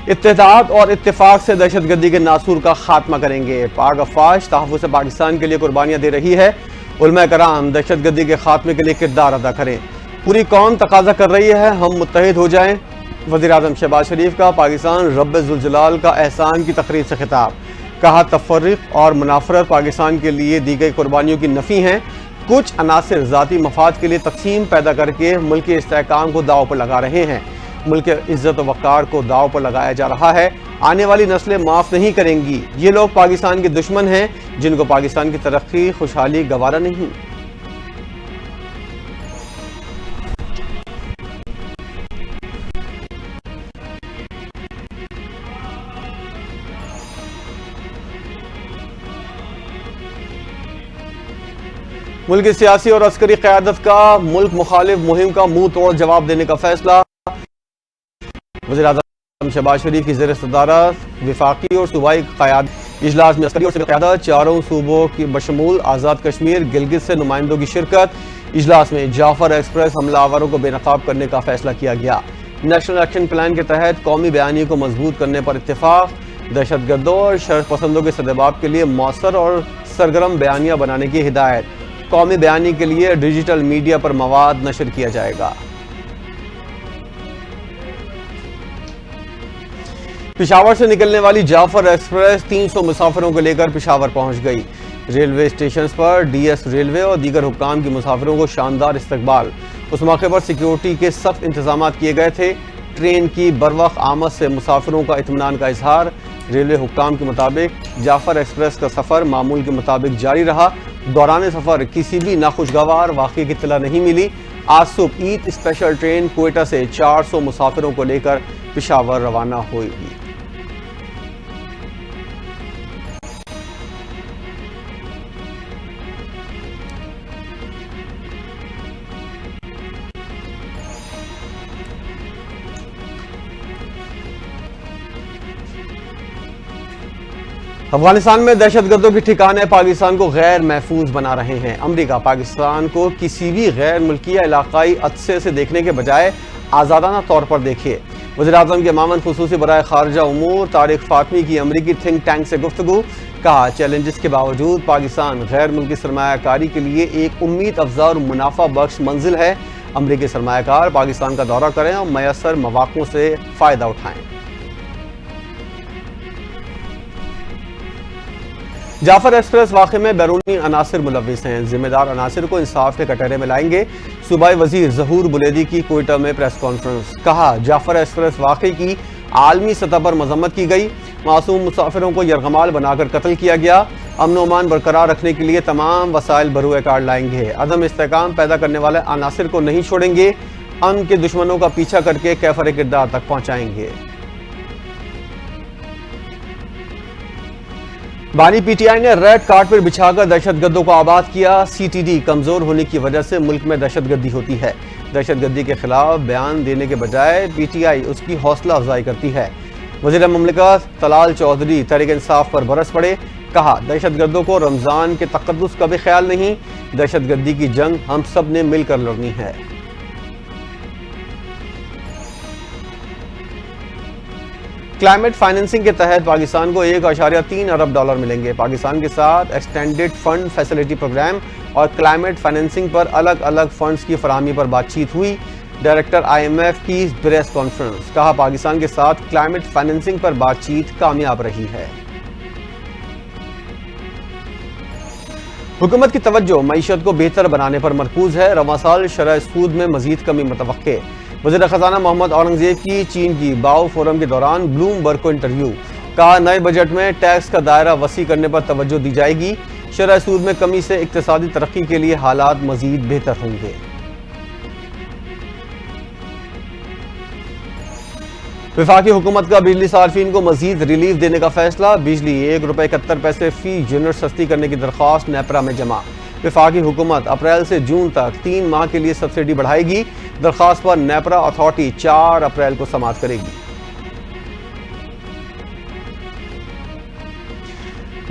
اتحاد اور اتفاق سے دہشت گردی کے ناسور کا خاتمہ کریں گے۔ پاک افواج تحفظ پاکستان کے لیے قربانیاں دے رہی ہے۔ علماء کرام دہشت گردی کے خاتمے کے لیے کردار ادا کریں۔ پوری قوم تقاضا کر رہی ہے ہم متحد ہو جائیں۔ وزیر اعظم شہباز شریف کا پاکستان رب ذوالجلال کا احسان کی تقریر سے خطاب۔ کہا تفرق اور منافرت پاکستان کے لیے دی گئی قربانیوں کی نفی ہیں۔ کچھ عناصر ذاتی مفاد کے لیے تقسیم پیدا کر کے ملک کے استحکام کو داؤ پر لگا رہے ہیں۔ ملک کے عزت و وقار کو داؤ پر لگایا جا رہا ہے۔ آنے والی نسلیں معاف نہیں کریں گی۔ یہ لوگ پاکستان کے دشمن ہیں جن کو پاکستان کی ترقی خوشحالی گوارا نہیں۔ ملک کی سیاسی اور عسکری قیادت کا ملک مخالف مہم کا منہ توڑ جواب دینے کا فیصلہ۔ وزیر اعظم شہباز شریف کی زیر صدارت وفاقی اور صوبائی قیادت اجلاس میں عسکری اور سول قیادت چاروں صوبوں کی بشمول آزاد کشمیر گلگت سے نمائندوں کی شرکت۔ اجلاس میں جعفر ایکسپریس حملہ آوروں کو بے نقاب کرنے کا فیصلہ کیا گیا۔ نیشنل ایکشن پلان کے تحت قومی بیانیے کو مضبوط کرنے پر اتفاق۔ دہشت گردوں اور شرط پسندوں کے سدباب کے لیے مؤثر اور سرگرم بیانیہ بنانے کی ہدایت۔ قومی بیانی کے لیے ڈیجیٹل میڈیا پر مواد نشر کیا جائے گا۔ پشاور سے نکلنے والی جعفر ایکسپریس 300 مسافروں کو لے کر پشاور پہنچ گئی۔ ریلوے اسٹیشنز پر ڈی ایس ریلوے اور دیگر حکام کی مسافروں کو شاندار استقبال۔ اس موقع پر سیکیورٹی کے سخت انتظامات کیے گئے تھے۔ ٹرین کی بروقت آمد سے مسافروں کا اطمینان کا اظہار۔ ریلوے حکام کے مطابق جعفر ایکسپریس کا سفر معمول کے مطابق جاری رہا۔ دوران سفر کسی بھی ناخوشگوار واقعے کی اطلاع نہیں ملی۔ آج صبح عید اسپیشل ٹرین کوئٹہ سے 400 مسافروں کو لے کر پشاور روانہ ہوئی۔ افغانستان میں دہشت گردوں کے ٹھکانے پاکستان کو غیر محفوظ بنا رہے ہیں۔ امریکہ پاکستان کو کسی بھی غیر ملکی یا علاقائی عدسے سے دیکھنے کے بجائے آزادانہ طور پر دیکھے۔ وزیر اعظم کے معاون خصوصی برائے خارجہ امور طارق فاطمی کی امریکی تھنک ٹینک سے گفتگو۔ کہا چیلنجز کے باوجود پاکستان غیر ملکی سرمایہ کاری کے لیے ایک امید افزا اور منافع بخش منزل ہے۔ امریکی سرمایہ کار پاکستان کا دورہ کریں اور میسر مواقع سے فائدہ اٹھائیں۔ جعفر ایکسپریس واقعے میں بیرونی عناصر ملوث ہیں۔ ذمہ دار عناصر کو انصاف کے کٹہرے میں لائیں گے۔ صوبائی وزیر ظہور بلیدی کی کوئٹہ میں پریس کانفرنس۔ کہا جعفر ایکسپریس واقعے کی عالمی سطح پر مذمت کی گئی۔ معصوم مسافروں کو یرغمال بنا کر قتل کیا گیا۔ امن و امان برقرار رکھنے کے لیے تمام وسائل بروئے کار لائیں گے۔ عدم استحکام پیدا کرنے والے عناصر کو نہیں چھوڑیں گے۔ امن کے دشمنوں کا پیچھا کر کے کیفر کردار تک پہنچائیں گے۔ بانی پی ٹی آئی نے ریڈ کارپٹ بچھا کر دہشت گردوں کو آباد کیا۔ سی ٹی ڈی کمزور ہونے کی وجہ سے ملک میں دہشت گردی ہوتی ہے۔ دہشت گردی کے خلاف بیان دینے کے بجائے پی ٹی آئی اس کی حوصلہ افزائی کرتی ہے۔ وزیر مملکت طلال چودھری تحریک انصاف پر برس پڑے۔ کہا دہشت گردوں کو رمضان کے تقدس کا بھی خیال نہیں۔ دہشت گردی کی جنگ ہم سب نے مل کر لڑنی ہے۔ کلائمیٹ فائننسنگ کے تحت پاکستان کو 1.3 ارب ڈالر ملیں گے۔ پاکستان کے ساتھ ایکسٹینڈڈ فنڈ فیسلٹی پروگرام اور کلائمیٹ فائننسنگ پر الگ الگ فنڈز کی فراہمی پر بات چیت ہوئی۔ ڈائریکٹر آئی ایم ایف کی پریس کانفرنس۔ کہا پاکستان کے ساتھ کلائمیٹ فائننسنگ پر بات چیت کامیاب رہی ہے۔ حکومت کی توجہ معیشت کو بہتر بنانے پر مرکوز ہے۔ رواں سال شرح سود میں مزید کمی متوقع۔ وزیر خزانہ محمد اورنگزیب کی چین کی باؤ فورم کے دوران بلوم برگ کو انٹرویو۔ کہا نئے بجٹ میں ٹیکس کا دائرہ وسیع کرنے پر توجہ دی جائے گی۔ شرح سود میں کمی سے اقتصادی ترقی کے لیے حالات مزید بہتر ہوں گے۔ وفاقی حکومت کا بجلی صارفین کو مزید ریلیف دینے کا فیصلہ۔ بجلی 1 روپے 71 پیسے فی یونٹ سستی کرنے کی درخواست نیپرا میں جمع۔ وفاقی حکومت اپریل سے جون تک 3 ماہ کے لیے سبسڈی بڑھائے گی۔ درخواست پر نیپرا اتھارٹی 4 اپریل کو سماعت کرے گی۔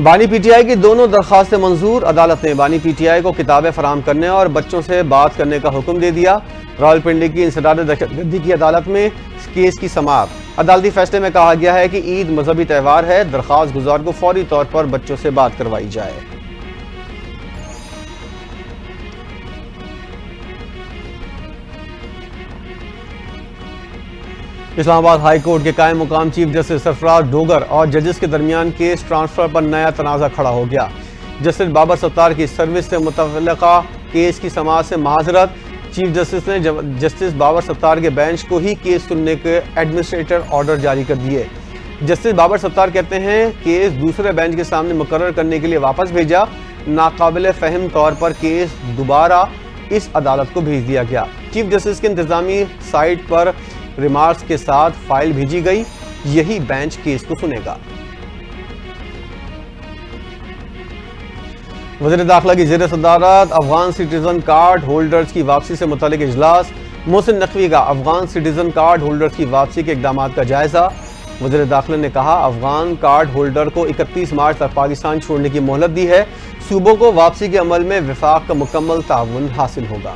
بانی پی ٹی آئی کی دونوں درخواستیں منظور۔ عدالت نے بانی پی ٹی آئی کو کتابیں فراہم کرنے اور بچوں سے بات کرنے کا حکم دے دیا۔ راولپنڈی کی انسداد دہشت گردی کی عدالت میں کیس کی سماعت۔ عدالتی فیصلے میں کہا گیا ہے کہ عید مذہبی تہوار ہے، درخواست گزار کو فوری طور پر بچوں سے بات کروائی جائے۔ اسلام آباد ہائی کورٹ کے قائم مقام چیف جسٹس سرفراز ڈوگر اور ججز کے درمیان کیس ٹرانسفر پر نیا تنازع کھڑا ہو گیا۔ جسٹس بابر ستار کی سروس سے متعلقہ کیس کی سماعت سے معذرت، چیف جسٹس نے جسٹس بابر ستار کے بینچ کو ہی کیس سننے کے ایڈمنسٹریٹر آرڈر جاری کر دیے۔ جسٹس بابر ستار کہتے ہیں کیس دوسرے بینچ کے سامنے مقرر کرنے کے لیے واپس بھیجا، ناقابل فہم طور پر کیس دوبارہ اس عدالت کو بھیج دیا گیا۔ چیف جسٹس کے انتظامی سائٹ پر ریمارکس کے ساتھ فائل بھیجی گئی، یہی بینچ کیس کو سنے گا۔ وزیر داخلہ کی زیر صدارت افغان سٹیزن کارڈ ہولڈرز کی واپسی سے متعلق اجلاس، محسن نقوی کا افغان سٹیزن کارڈ ہولڈرز کی واپسی کے اقدامات کا جائزہ۔ وزیر داخلہ نے کہا افغان کارڈ ہولڈر کو 31 مارچ تک پاکستان چھوڑنے کی مہلت دی ہے، صوبوں کو واپسی کے عمل میں وفاق کا مکمل تعاون حاصل ہوگا۔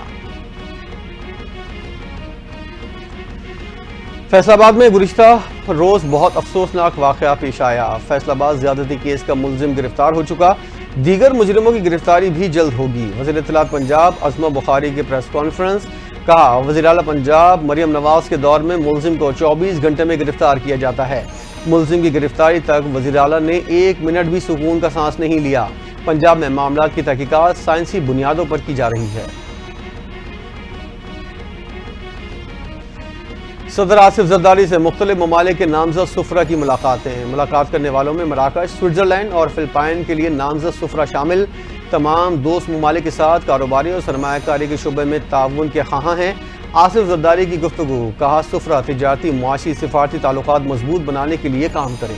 فیصل آباد میں گزشتہ روز بہت افسوسناک واقعہ پیش آیا۔ فیصل آباد زیادتی کیس کا ملزم گرفتار ہو چکا، دیگر مجرموں کی گرفتاری بھی جلد ہوگی۔ وزیر اطلاعات پنجاب عظمہ بخاری کی پریس کانفرنس، کہا وزیر اعلیٰ پنجاب مریم نواز کے دور میں ملزم کو 24 گھنٹے میں گرفتار کیا جاتا ہے، ملزم کی گرفتاری تک وزیر اعلیٰ نے 1 منٹ بھی سکون کا سانس نہیں لیا۔ پنجاب میں معاملات کی تحقیقات سائنسی بنیادوں پر کی جا رہی ہے۔ صدر آصف زرداری سے مختلف ممالک کے نامزد سفراء کی ملاقاتیں، ملاقات کرنے والوں میں مراکش، سوئٹزرلینڈ اور فلپائن کے لیے نامزد سفراء شامل۔ تمام دوست ممالک کے ساتھ کاروباری اور سرمایہ کاری کے شعبے میں تعاون کے خواہاں ہیں۔ آصف زرداری کی گفتگو، کہا سفراء تجارتی، معاشی، سفارتی تعلقات مضبوط بنانے کے لیے کام کریں۔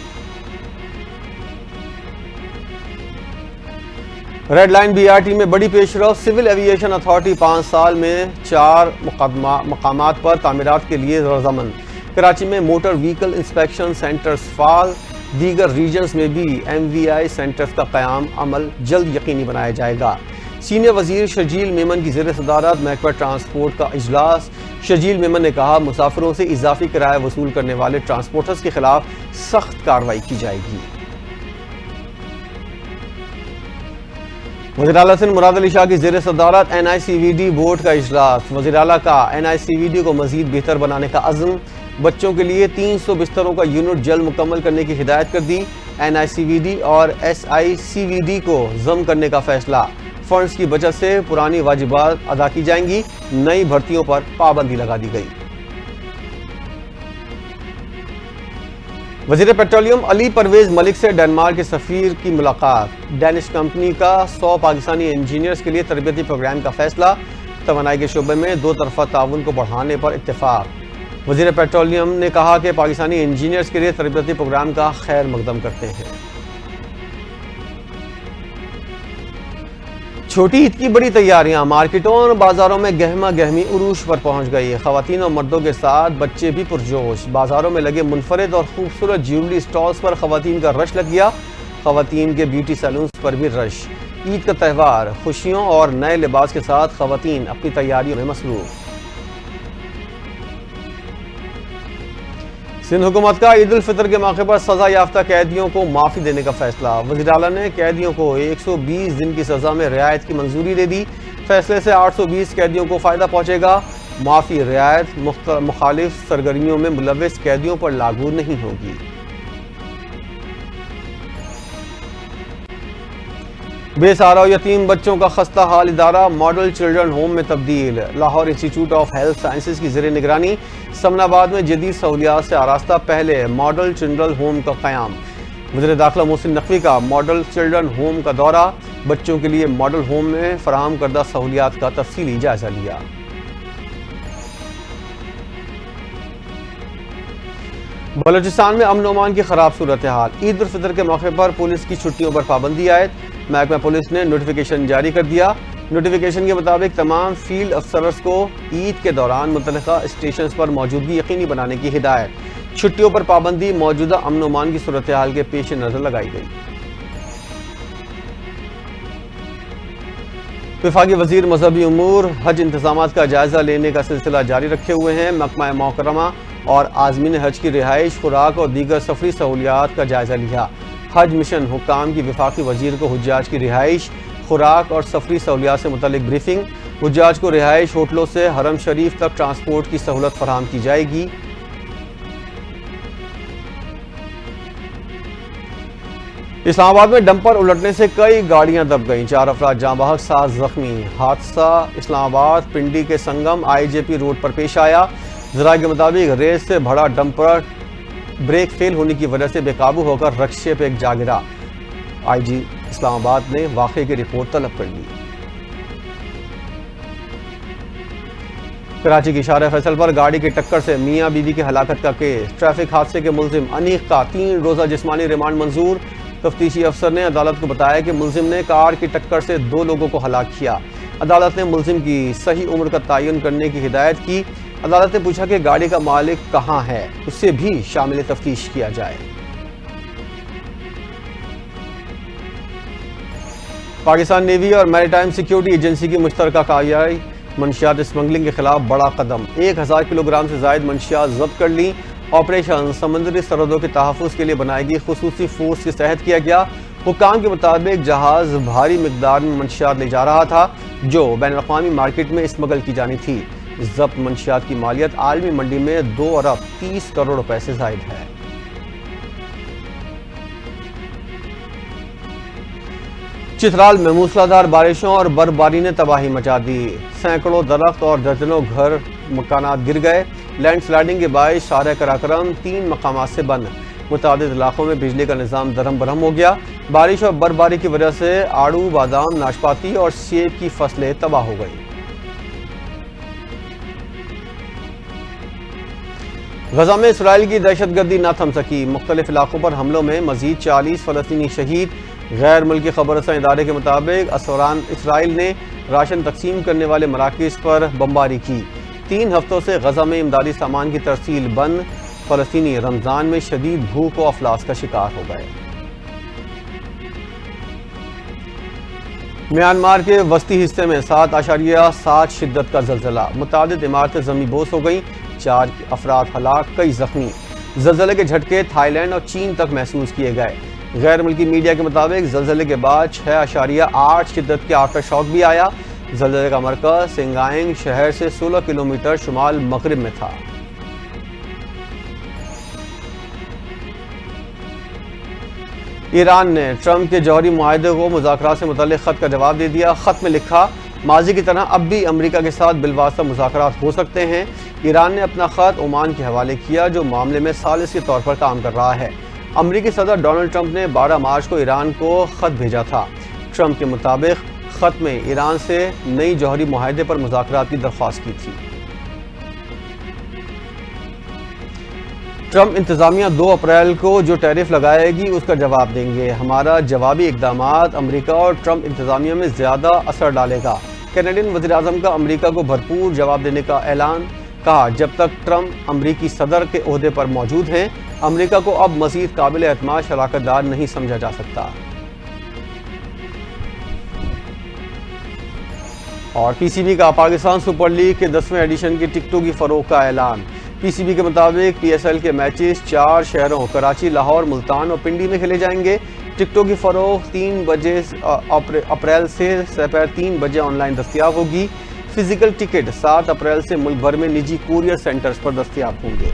Red line B R T میں بڑی پیش رفت، سول ایویشن اتھارٹی 5 سال میں 4 مقامات پر تعمیرات کے لیے رضامند۔ کراچی میں موٹر وہیکل انسپیکشن سینٹرز فعال، دیگر ریجنز میں بھی ایم وی آئی سینٹرز کا قیام عمل جلد یقینی بنایا جائے گا۔ سینئر وزیر شرجیل میمن کی زیر صدارت محکمہ ٹرانسپورٹ کا اجلاس، شرجیل میمن نے کہا مسافروں سے اضافی کرایہ وصول کرنے والے ٹرانسپورٹرز کے خلاف سخت کارروائی کی جائے گی۔ وزیر اعلیٰ سندھ مراد علی شاہ کی زیر صدارت N I C V D board کا اجلاس، وزیر اعلیٰ کا N I C V D کو مزید بہتر بنانے کا عزم، بچوں کے لیے 300 بستروں کا یونٹ جلد مکمل کرنے کی ہدایت کر دی۔ N I C V D اور S I C V D کو ضم کرنے کا فیصلہ، فنڈز کی بچت سے پرانی واجبات ادا کی جائیں گی، نئی بھرتیوں پر پابندی لگا دی گئی۔ وزیر پیٹرولیم علی پرویز ملک سے ڈنمارک کے سفیر کی ملاقات، ڈینش کمپنی کا 100 پاکستانی انجینئرز کے لیے تربیتی پروگرام کا فیصلہ، توانائی کے شعبے میں 2 طرفہ تعاون کو بڑھانے پر اتفاق۔ وزیر پیٹرولیم نے کہا کہ پاکستانی انجینئرز کے لیے تربیتی پروگرام کا خیر مقدم کرتے ہیں۔ چھوٹی عید کی بڑی تیاریاں، مارکیٹوں اور بازاروں میں گہما گہمی عروج پر پہنچ گئی، خواتین اور مردوں کے ساتھ بچے بھی پرجوش، بازاروں میں لگے منفرد اور خوبصورت جیولری سٹالز پر خواتین کا رش لگ گیا، خواتین کے بیوٹی سیلونز پر بھی رش۔ عید کا تہوار، خوشیوں اور نئے لباس کے ساتھ خواتین اپنی تیاریوں میں مصروف۔ سندھ حکومت کا عید الفطر کے موقع پر سزا یافتہ قیدیوں کو معافی دینے کا فیصلہ، وزیر اعلیٰ نے قیدیوں کو 120 دن کی سزا میں رعایت کی منظوری دے دی، فیصلے سے 820 قیدیوں کو فائدہ پہنچے گا، معافی رعایت مخالف سرگرمیوں میں ملوث قیدیوں پر لاگو نہیں ہوگی۔ بے سہارا و یتیم بچوں کا خستہ حال ادارہ ماڈل چلڈرن ہوم میں تبدیل، لاہور انسٹی ٹیوٹ آف ہیلتھ سائنسز کی زیر نگرانی سمن آباد میں جدید سہولیات سے آراستہ پہلے ماڈل چلڈرن ہوم کا قیام، وزیر داخلہ محسن نقوی کا ماڈل چلڈرن ہوم کا دورہ، بچوں کے لیے ماڈل ہوم میں فراہم کردہ سہولیات کا تفصیلی جائزہ لیا۔ بلوچستان میں امن و امان کی خراب صورتحال، عید الفطر کے موقع پر پولیس کی چھٹیوں پر پابندی عائد، محکمہ پولیس نے نوٹیفیکیشن جاری کر دیا، نوٹیفیکیشن کے مطابق تمام فیلڈ افسرز کو عید کے دوران متعلقہ اسٹیشنز پر موجودگی یقینی بنانے کی ہدایت، چھٹیوں پر پابندی موجودہ امن و امان کی صورتحال کے پیش نظر لگائی گئی۔ وفاقی وزیر مذہبی امور حج انتظامات کا جائزہ لینے کا سلسلہ جاری رکھے ہوئے ہیں، محکمہ محترمہ اور عازمین حج کی رہائش، خوراک اور دیگر سفری سہولیات کا جائزہ لیا۔ حج مشن حکام کی وفاقی وزیر کو حجاج کی رہائش، خوراک اور سفری سہولیات سے متعلق بریفنگ۔ حجاج کو رہائش ہوٹلوں سے حرم شریف تک ٹرانسپورٹ کی سہولت فراہم کی جائے گی۔ اسلام آباد میں ڈمپر الٹنے سے کئی گاڑیاں دب گئیں، 4 افراد جاں بحق، 7 زخمی۔ حادثہ اسلام آباد پنڈی کے سنگم IJP روڈ پر پیش آیا۔ ذرائع کے مطابق ریس سے بھرا ڈمپر بریک فیل ہونے کی وجہ سے بے قابو ہو کر رکشے پہ جا گرا۔ IG اسلام آباد نے واقعے کی رپورٹ طلب کر لی۔ کراچی کی شارع فیصل پر گاڑی کی ٹکر سے میاں بیوی کی ہلاکت کا کیس، ٹریفک حادثے کے ملزم انیق کا 3 روزہ جسمانی ریمانڈ منظور۔ تفتیشی افسر نے عدالت کو بتایا کہ ملزم نے کار کی ٹکر سے 2 لوگوں کو ہلاک کیا۔ عدالت نے ملزم کی صحیح عمر کا تعین کرنے کی ہدایت کی۔ عدالت نے پوچھا کہ گاڑی کا مالک کہاں ہے، اسے بھی شامل تفتیش کیا جائے۔ پاکستان نیوی اور میری ٹائم سیکیورٹی ایجنسی کی مشترکہ کارروائی، منشیات اسمگلنگ کے خلاف بڑا قدم، 1000 کلو گرام سے زائد منشیات ضبط کر لی۔ آپریشن سمندری سرحدوں کے تحفظ کے لیے بنائی گئی خصوصی فورس کے تحت کیا گیا۔ حکام کے مطابق جہاز بھاری مقدار میں منشیات لے جا رہا تھا جو بین الاقوامی مارکیٹ میں اسمگل کی جانی تھی۔ ضبط منشیات کی مالیت عالمی منڈی میں 2 ارب 30 کروڑ روپے سے زائد ہے۔ چترال میں موسلا دھار بارشوں اور برفباری نے تباہی مچا دی، سینکڑوں درخت اور درجنوں گھر مکانات گر گئے۔ لینڈ سلائیڈنگ کے باعث شارع قراقرم 3 مقامات سے بند، متعدد علاقوں میں بجلی کا نظام درہم برہم ہو گیا۔ بارش اور برفباری کی وجہ سے آڑو، بادام، ناشپاتی اور سیب کی فصلیں تباہ ہو گئی۔ غزہ میں اسرائیل کی دہشت گردی نہ تھم سکی، مختلف علاقوں پر حملوں میں مزید 40 فلسطینی شہید۔ غیر ملکی خبر رساں ادارے کے مطابق اسرائیل نے راشن تقسیم کرنے والے مراکز پر بمباری کی۔ 3 ہفتوں سے غزہ میں امدادی سامان کی ترسیل بند، فلسطینی رمضان میں شدید بھوک و افلاس کا شکار ہو گئے۔ میانمار کے وسطی حصے میں 7.7 شدت کا زلزلہ، متعدد عمارتیں زمین بوس ہو گئیں، 4 افراد ہلاک، کئی زخمی۔ زلزلے کے جھٹکے تھائی لینڈ اور چین تک محسوس کیے گئے۔ غیر ملکی میڈیا کے مطابق زلزلے کے بعد 6.8 شدت کے آفٹر شاک بھی آیا۔ زلزلے کا مرکز سنگائنگ شہر سے 16 کلومیٹر شمال مغرب میں تھا۔ ایران نے ٹرمپ کے جوہری معاہدے کو مذاکرات سے متعلق خط کا جواب دے دیا۔ خط میں لکھا، ماضی کی طرح اب بھی امریکہ کے ساتھ بالواسطہ مذاکرات ہو سکتے ہیں۔ ایران نے اپنا خط عمان کے حوالے کیا جو معاملے میں ثالث کے طور پر کام کر رہا ہے۔ امریکی صدر ڈونلڈ ٹرمپ نے 12 مارچ کو ایران کو خط بھیجا تھا۔ ٹرمپ کے مطابق خط میں ایران سے نئی جوہری معاہدے پر مذاکرات کی درخواست کی تھی۔ ٹرمپ انتظامیہ 2 اپریل کو جو ٹیرف لگائے گی اس کا جواب دیں گے، ہمارا جوابی اقدامات امریکہ اور ٹرمپ انتظامیہ میں زیادہ اثر ڈالے گا۔ کینیڈین وزیر اعظم کا امریکہ کو بھرپور جواب دینے کا اعلان، کہا جب تک ٹرمپ امریکی صدر کے عہدے پر موجود ہیں امریکہ کو اب مزید قابل اعتماد شراکت دار نہیں سمجھا جا سکتا۔ اور PCB کا پاکستان سپر لیگ کے 10ویں ایڈیشن کی ٹکٹوں کی فروخت کا اعلان۔ PCB کے مطابق PSL کے میچز 4 شہروں کراچی، لاہور، ملتان اور پنڈی میں کھیلے جائیں گے۔ ٹکٹوں کی فروخت 3 بجے اپریل سے دوپہر 3 بجے آن لائن دستیاب ہوگی۔ فزیکل ٹکٹ 7 اپریل سے ملک بھر میں نجی کوریئر سینٹرز پر دستیاب ہوں گے۔